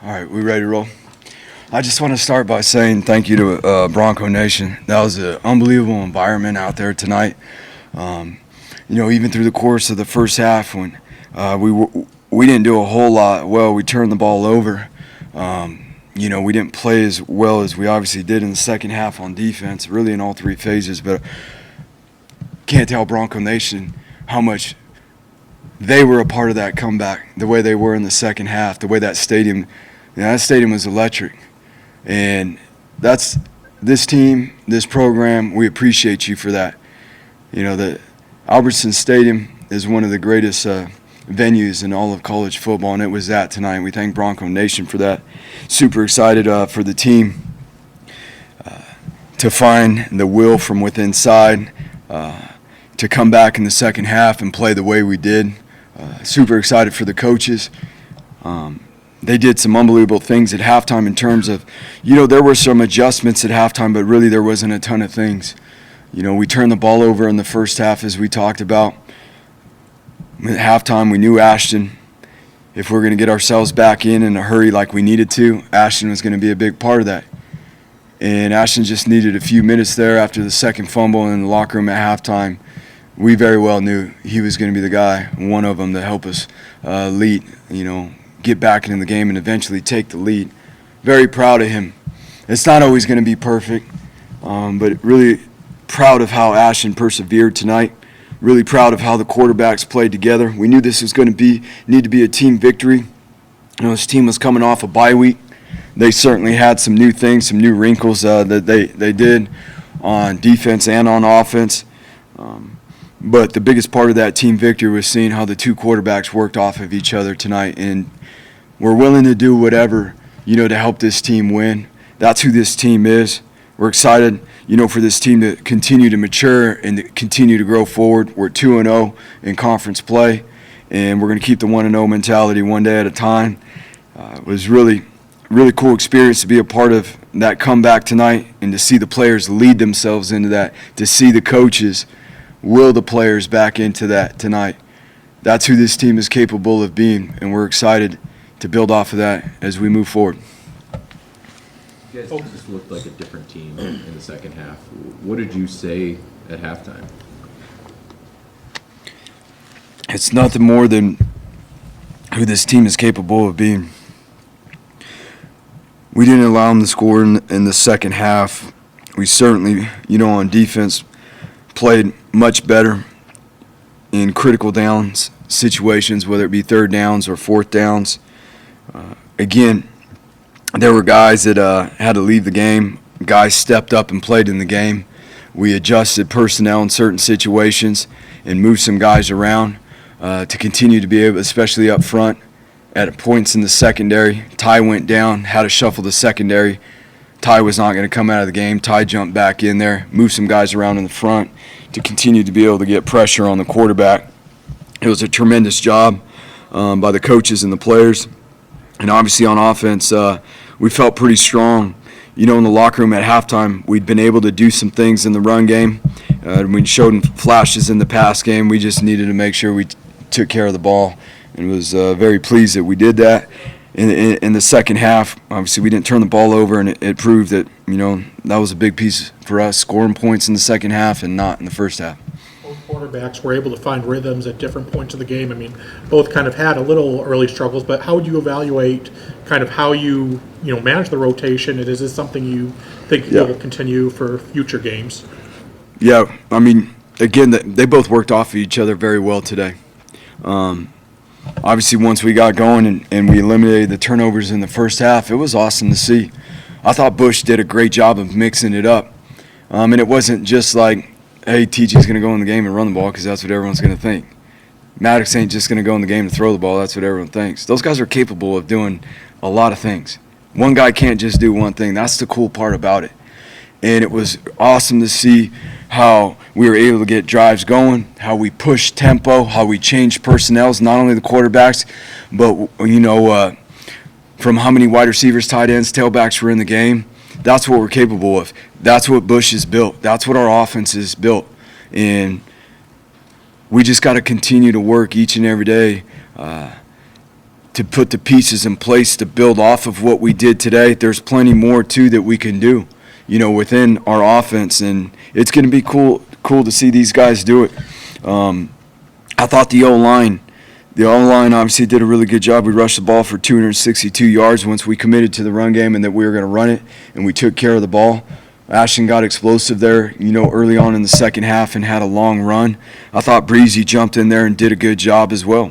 All right, we ready to roll? I just want to start by saying thank you to Bronco Nation. That was an unbelievable environment out there tonight. Even through the course of the first half, when we didn't do a whole lot well, we turned the ball over. We didn't play as well as we obviously did in the second half on defense, really in all three phases. But can't tell Bronco Nation how much they were a part of that comeback, the way they were in the second half, the way that stadium was electric. And that's this team, this program, we appreciate you for that. The Albertson Stadium is one of the greatest venues in all of college football, and it was that tonight. We thank Bronco Nation for that. Super excited for the team to find the will from within inside, to come back in the second half and play the way we did. Super excited for the coaches. They did some unbelievable things at halftime in terms of, there were some adjustments at halftime, but really there wasn't a ton of things. We turned the ball over in the first half, as we talked about. At halftime, we knew Ashton, if we're going to get ourselves back in a hurry like we needed to, Ashton was going to be a big part of that. And Ashton just needed a few minutes there after the second fumble in the locker room at halftime. We very well knew he was going to be the guy, one of them, to help us lead, get back into the game and eventually take the lead. Very proud of him. It's not always going to be perfect, but really proud of how Ashton persevered tonight. Really proud of how the quarterbacks played together. We knew this was going to need to be a team victory. This team was coming off a bye week. They certainly had some new things, some new wrinkles that they did on defense and on offense. But the biggest part of that team victory was seeing how the two quarterbacks worked off of each other tonight. And we're willing to do whatever, to help this team win. That's who this team is. We're excited, for this team to continue to mature and to continue to grow forward. We're 2-0 in conference play, and we're going to keep the 1-0 mentality one day at a time. It was really cool experience to be a part of that comeback tonight and to see the players lead themselves into that, to see the coaches will the players back into that tonight. That's who this team is capable of being, and we're excited to build off of that as we move forward. You guys just looked like a different team in the second half. What did you say at halftime? It's nothing more than who this team is capable of being. We didn't allow them to score in the second half. We certainly, on defense, played much better in critical downs situations, whether it be third downs or fourth downs. Again, there were guys that had to leave the game. Guys stepped up and played in the game. We adjusted personnel in certain situations and moved some guys around to continue to be able, especially up front, at points in the secondary. Ty went down, had to shuffle the secondary. Ty was not going to come out of the game. Ty jumped back in there, moved some guys around in the front to continue to be able to get pressure on the quarterback. It was a tremendous job by the coaches and the players. And obviously on offense, we felt pretty strong. In the locker room at halftime, we'd been able to do some things in the run game. We showed flashes in the pass game. We just needed to make sure we took care of the ball, and was very pleased that we did that. In the second half, obviously we didn't turn the ball over, and it proved that, that was a big piece for us, scoring points in the second half and not in the first half. Both quarterbacks were able to find rhythms at different points of the game. Both kind of had a little early struggles, but how would you evaluate kind of how you manage the rotation? And is this something you think will continue for future games? Yeah, again, they both worked off of each other very well today. Obviously, once we got going and we eliminated the turnovers in the first half, it was awesome to see. I thought Bush did a great job of mixing it up. And it wasn't just like, hey, TJ's going to go in the game and run the ball because that's what everyone's going to think. Maddox ain't just going to go in the game to throw the ball. That's what everyone thinks. Those guys are capable of doing a lot of things. One guy can't just do one thing. That's the cool part about it. And it was awesome to see how we were able to get drives going, how we pushed tempo, how we changed personnels, not only the quarterbacks, but, from how many wide receivers, tight ends, tailbacks were in the game. That's what we're capable of. That's what Bush has built. That's what our offense is built. And we just got to continue to work each and every day to put the pieces in place to build off of what we did today. There's plenty more too that we can do, within our offense, and it's going to be cool to see these guys do it. I thought the O-line obviously did a really good job. We rushed the ball for 262 yards once we committed to the run game and that we were going to run it, and we took care of the ball. Ashton got explosive there, early on in the second half and had a long run. I thought Breezy jumped in there and did a good job as well.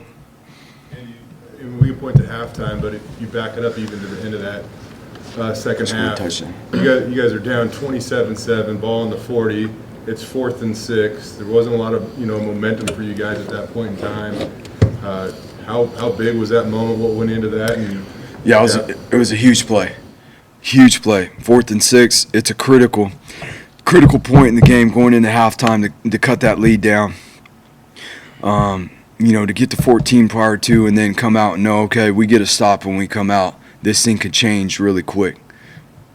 And we can point to halftime, but if you back it up even to the end of that second half, you guys are down 27-7, ball on the 40. It's 4th and 6. There wasn't a lot of momentum for you guys at that point in time. How big was that moment? What went into that? It was a huge play. Huge play. 4th and 6. It's a critical point in the game going into halftime to cut that lead down. To get to 14 prior to and then come out and know, okay, we get a stop when we come out. This thing could change really quick.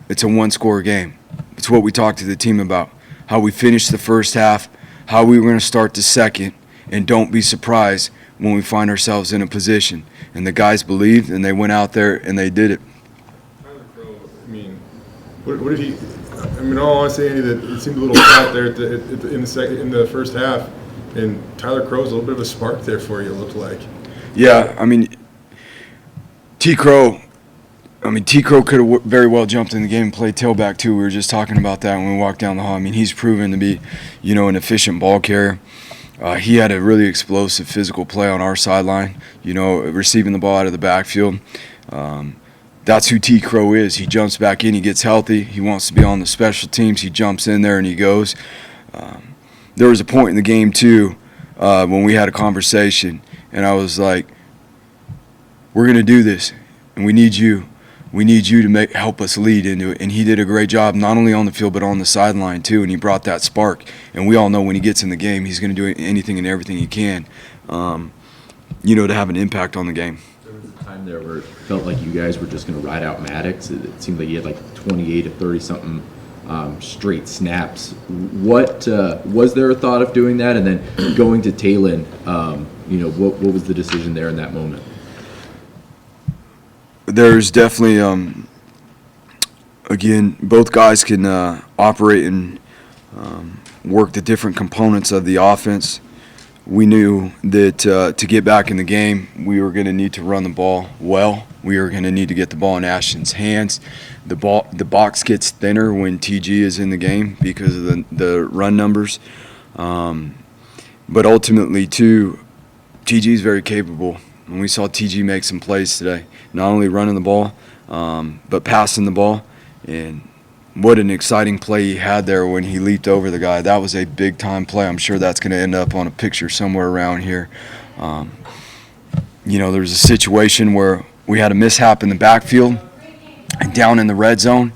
It's a one-score game. It's what we talked to the team about, how we finished the first half, how we were going to start the second, and don't be surprised when we find ourselves in a position. And the guys believed, and they went out there and they did it. Tyler Crow, what did he? In all honesty, Andy, that it seemed a little flat there in the first half, and Tyler Crow's a little bit of a spark there for you. It looked like. Yeah, T. Crow could have very well jumped in the game and played tailback too. We were just talking about that when we walked down the hall. He's proven to be, an efficient ball carrier. He had a really explosive physical play on our sideline, receiving the ball out of the backfield. That's who T. Crow is. He jumps back in, he gets healthy, he wants to be on the special teams, he jumps in there and he goes. There was a point in the game too when we had a conversation, and I was like, we're going to do this, and we need you. We need you to help us lead into it. And he did a great job, not only on the field, but on the sideline too, and he brought that spark. And we all know when he gets in the game, he's going to do anything and everything he can, to have an impact on the game. There was a time there where it felt like you guys were just going to ride out Maddox. It seemed like you had 28 to 30-something straight snaps. What was there a thought of doing that? And then going to Talon, what was the decision there in that moment? There's definitely, again, both guys can operate and work the different components of the offense. We knew that to get back in the game, we were going to need to run the ball well. We were going to need to get the ball in Ashton's hands. The box gets thinner when TG is in the game because of the run numbers. But ultimately, too, TG is very capable. And we saw TG make some plays today, not only running the ball, but passing the ball. And what an exciting play he had there when he leaped over the guy. That was a big-time play. I'm sure that's going to end up on a picture somewhere around here. There was a situation where we had a mishap in the backfield and down in the red zone,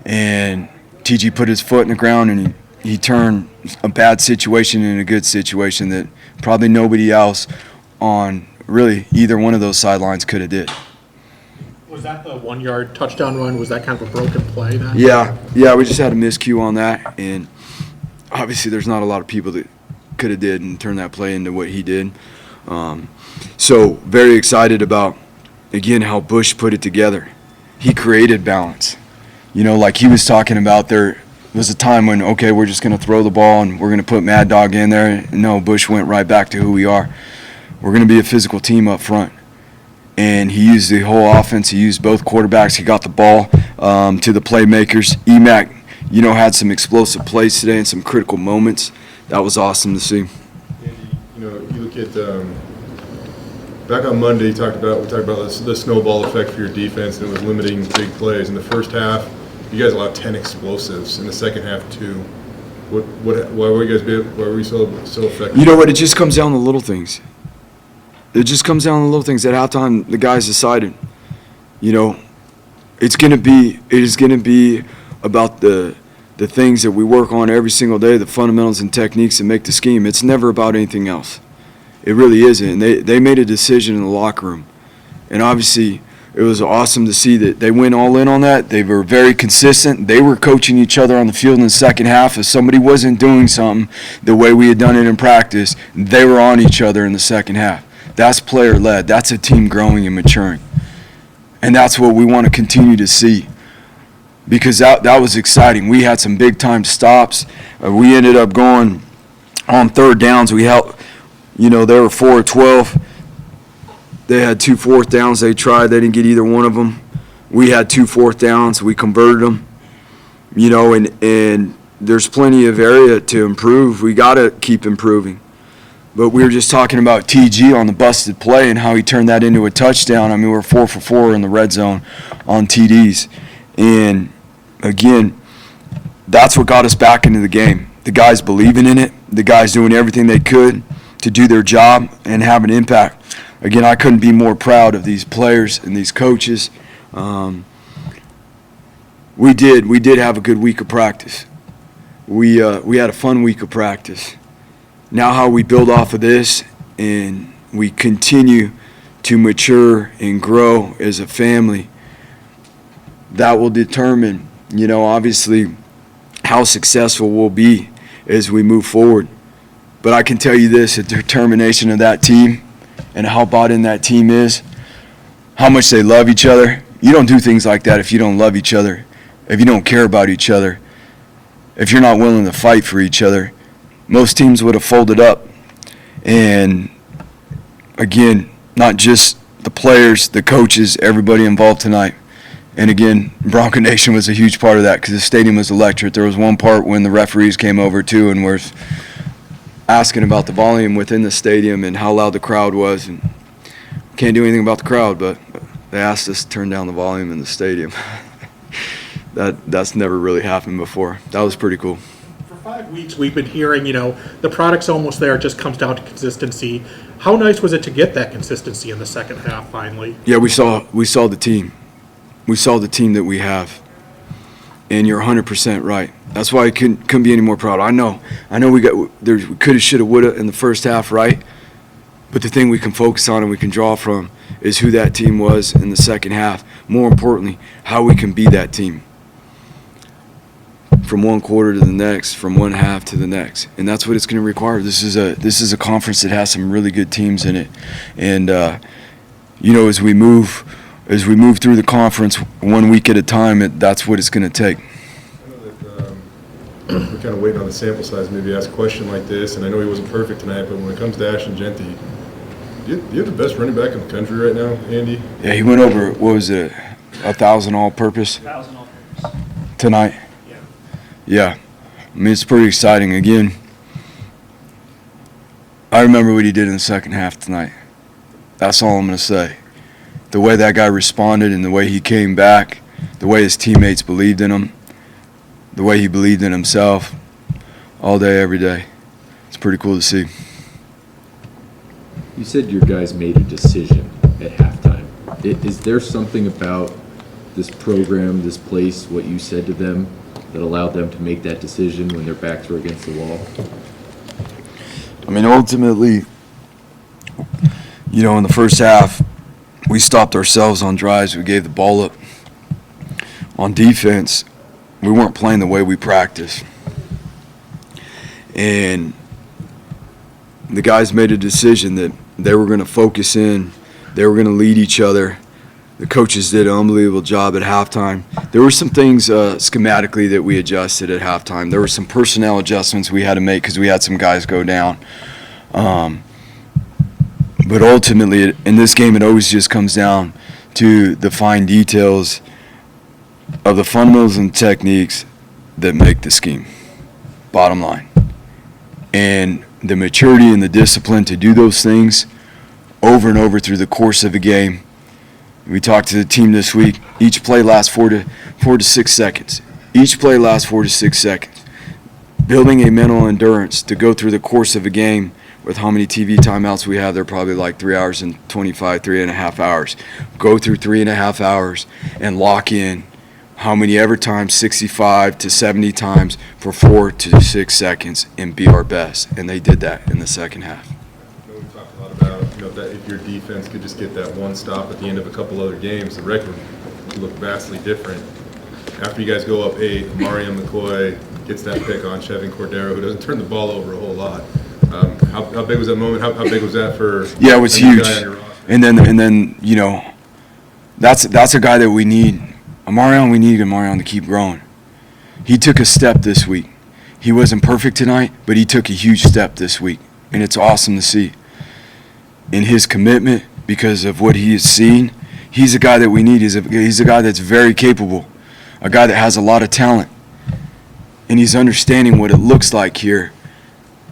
and TG put his foot in the ground, and he turned a bad situation into a good situation that probably nobody else on really either one of those sidelines could have did. Was that the 1-yard touchdown run? Was that kind of a broken play then? Yeah, we just had a miscue on that, and obviously there's not a lot of people that could have did and turned that play into what he did. So very excited about, again, how Bush put it together. He created balance. Like he was talking about, there was a time when, okay, we're just going to throw the ball and we're going to put Mad Dog in there. No, Bush went right back to who we are. We're going to be a physical team up front. And he used the whole offense. He used both quarterbacks. He got the ball to the playmakers. EMAC, had some explosive plays today and some critical moments. That was awesome to see. And, you look at back on Monday, we talked about the snowball effect for your defense, and it was limiting big plays. In the first half, you guys allowed 10 explosives. In the second half, 2. Why were you so effective? You know what? It just comes down to little things. It just comes down to little things. At halftime, the guys decided, it is going to be about the things that we work on every single day, the fundamentals and techniques that make the scheme. It's never about anything else. It really isn't. And they made a decision in the locker room. And obviously, it was awesome to see that they went all in on that. They were very consistent. They were coaching each other on the field in the second half. If somebody wasn't doing something the way we had done it in practice, they were on each other in the second half. That's player-led. That's a team growing and maturing. And that's what we want to continue to see, because that was exciting. We had some big-time stops. We ended up going on third downs. We helped, they were 4 of 12. They had 2 fourth downs they tried. They didn't get either one of them. We had 2 fourth downs. We converted them, and there's plenty of area to improve. We got to keep improving. But we were just talking about TG on the busted play and how he turned that into a touchdown. I mean, we're 4 for 4 in the red zone on TDs. And, again, that's what got us back into the game. The guys believing in it, the guys doing everything they could to do their job and have an impact. Again, I couldn't be more proud of these players and these coaches. We did have a good week of practice. We had a fun week of practice. Now how we build off of this and we continue to mature and grow as a family, that will determine, obviously how successful we'll be as we move forward. But I can tell you this, the determination of that team and how bought in that team is, how much they love each other. You don't do things like that if you don't love each other, if you don't care about each other, if you're not willing to fight for each other. Most teams would have folded up. And, again, not just the players, the coaches, everybody involved tonight. And, again, Bronco Nation was a huge part of that because the stadium was electric. There was one part when the referees came over, too, and were asking about the volume within the stadium and how loud the crowd was. And can't do anything about the crowd, but they asked us to turn down the volume in the stadium. That's never really happened before. That was pretty cool. For 5 weeks, we've been hearing, the product's almost there. It just comes down to consistency. How nice was it to get that consistency in the second half finally? Yeah, we saw the team. We saw the team that we have. And you're 100% right. That's why I couldn't be any more proud. I know we coulda, shoulda, woulda in the first half, right? But the thing we can focus on and we can draw from is who that team was in the second half. More importantly, how we can be that team from one quarter to the next, from one half to the next. And that's what it's going to require. This is a conference that has some really good teams in it. And as we move through the conference 1 week at a time, that's what it's going to take. I know that we're kind of waiting on the sample size, maybe ask a question like this, and I know he wasn't perfect tonight, but when it comes to Ashton Genty, do you have the best running back in the country right now, Andy? Yeah, he went over, 1,000 all-purpose? 1,000 all-purpose. Tonight? Yeah. Yeah. I mean, it's pretty exciting. Again, I remember what he did in the second half tonight. That's all I'm going to say. The way that guy responded and the way he came back, the way his teammates believed in him, the way he believed in himself, all day, every day. It's pretty cool to see. You said your guys made a decision at halftime. Is there something about this program, this place, what you said to them, that allowed them to make that decision when their backs were against the wall? I mean, ultimately, in the first half, we stopped ourselves on drives. We gave the ball up. On defense, we weren't playing the way we practice. And the guys made a decision that they were going to focus in. They were going to lead each other. The coaches did an unbelievable job at halftime. There were some things schematically that we adjusted at halftime. There were some personnel adjustments we had to make because we had some guys go down. But ultimately, in this game, it always just comes down to the fine details of the fundamentals and techniques that make the scheme. Bottom line. And the maturity and the discipline to do those things over and over through the course of a game. We talked to the team this week. Each play lasts 4 to 6 seconds. Each play lasts 4 to 6 seconds. Building a mental endurance to go through the course of a game with how many TV timeouts we have, they're probably like 3 hours and 3.5 hours. Go through 3.5 hours and lock in how many ever times, 65 to 70 times for 4 to 6 seconds and be our best. And they did that in the second half. I know we talked a lot about, that if your defense could just get that one stop at the end of a couple other games, the record would look vastly different. After you guys go up 8, Mario McCoy gets that pick on Chevin Cordero, who doesn't turn the ball over a whole lot. How big was that moment? How big was that for? Yeah, it was huge. And then That's a guy that we need. We need Amarion to keep growing. He took a step this week. He wasn't perfect tonight, but he took a huge step this week, and it's awesome to see. In his commitment, because of what he has seen, he's a guy that we need. He's a guy that's very capable, a guy that has a lot of talent, and he's understanding what it looks like here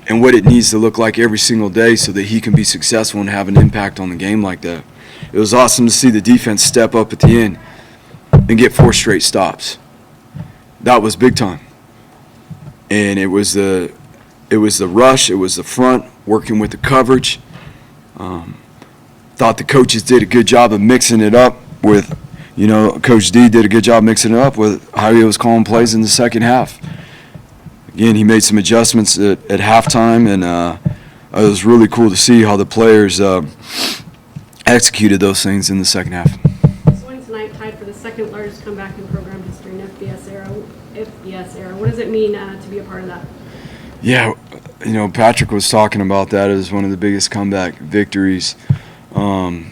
and what it needs to look like every single day so that he can be successful and have an impact on the game like that. It was awesome to see the defense step up at the end and get 4 straight stops. That was big time. And it was the rush, it was the front, working with the coverage. Thought the coaches did a good job of mixing it up with, Coach D did a good job mixing it up with how he was calling plays in the second half. Again, he made some adjustments at halftime, and it was really cool to see how the players executed those things in the second half. This win tonight tied for the second largest comeback in program history in FBS era. What does it mean to be a part of that? Yeah, Patrick was talking about that as one of the biggest comeback victories in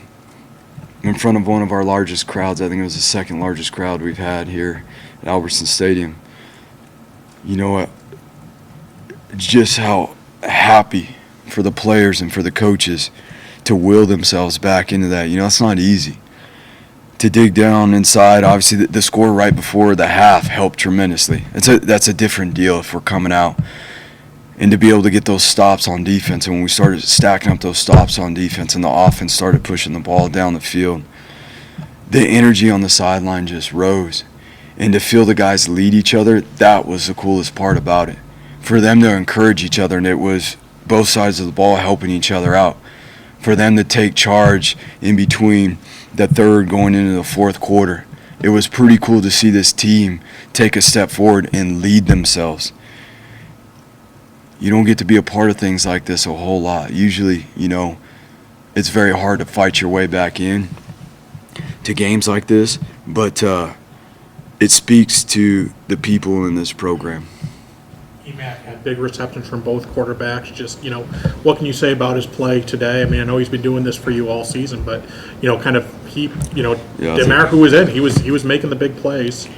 front of one of our largest crowds. I think it was the second largest crowd we've had here at Albertson Stadium. You know what? Just how happy for the players and for the coaches to will themselves back into that. It's not easy. To dig down inside, obviously the score right before the half helped tremendously. That's a different deal if we're coming out. And to be able to get those stops on defense, and when we started stacking up those stops on defense and the offense started pushing the ball down the field, the energy on the sideline just rose. And to feel the guys lead each other, that was the coolest part about it. For them to encourage each other, and it was both sides of the ball helping each other out. For them to take charge in between the third going into the fourth quarter. It was pretty cool to see this team take a step forward and lead themselves. You don't get to be a part of things like this a whole lot. Usually, it's very hard to fight your way back in to games like this, but it speaks to the people in this program. EMAC had big receptions from both quarterbacks. Just, what can you say about his play today? I mean, I know he's been doing this for you all season, but, didn't matter who was in. He was making the big plays.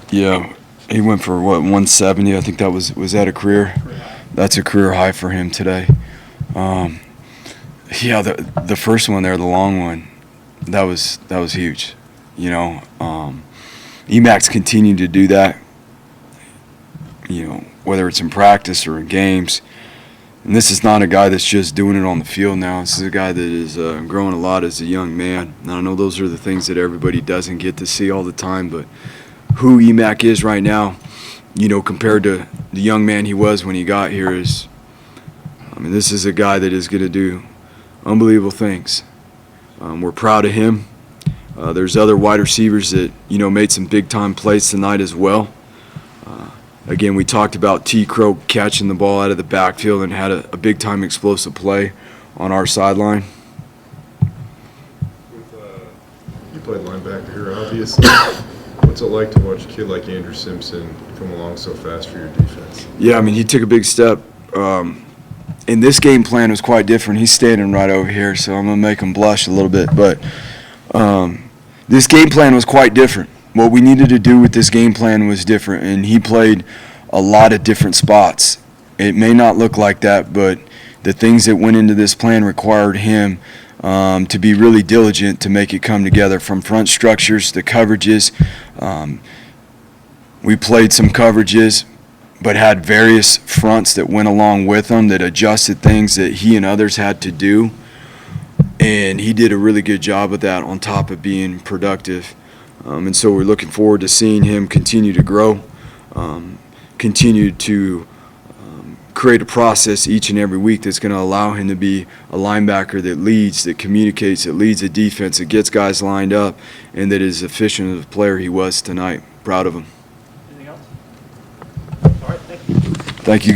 Yeah, he went for, 170? I think that was that a career? That's a career high for him today. The first one there, the long one, that was huge. EMAC's continued to do that. Whether it's in practice or in games. And this is not a guy that's just doing it on the field now. This is a guy that is growing a lot as a young man. And I know those are the things that everybody doesn't get to see all the time, but who EMAC is right now, compared to the young man he was when he got here this is a guy that is going to do unbelievable things. We're proud of him. There's other wide receivers that, made some big-time plays tonight as well. Again, we talked about T. Crow catching the ball out of the backfield and had a big-time explosive play on our sideline. You played linebacker here, obviously. What's it like to watch a kid like Andrew Simpson come along so fast for your defense? Yeah, he took a big step. And this game plan was quite different. He's standing right over here, so I'm going to make him blush a little bit. But this game plan was quite different. What we needed to do with this game plan was different, and he played a lot of different spots. It may not look like that, but the things that went into this plan required him to be really diligent to make it come together, from front structures to coverages. We played some coverages, but had various fronts that went along with them that adjusted things that he and others had to do. And he did a really good job of that on top of being productive. And so we're looking forward to seeing him continue to grow, continue to create a process each and every week that's going to allow him to be a linebacker that leads, that communicates, that leads a defense, that gets guys lined up, and that is efficient as a player he was tonight. Proud of him. Anything else? All right, thank you. Thank you, guys.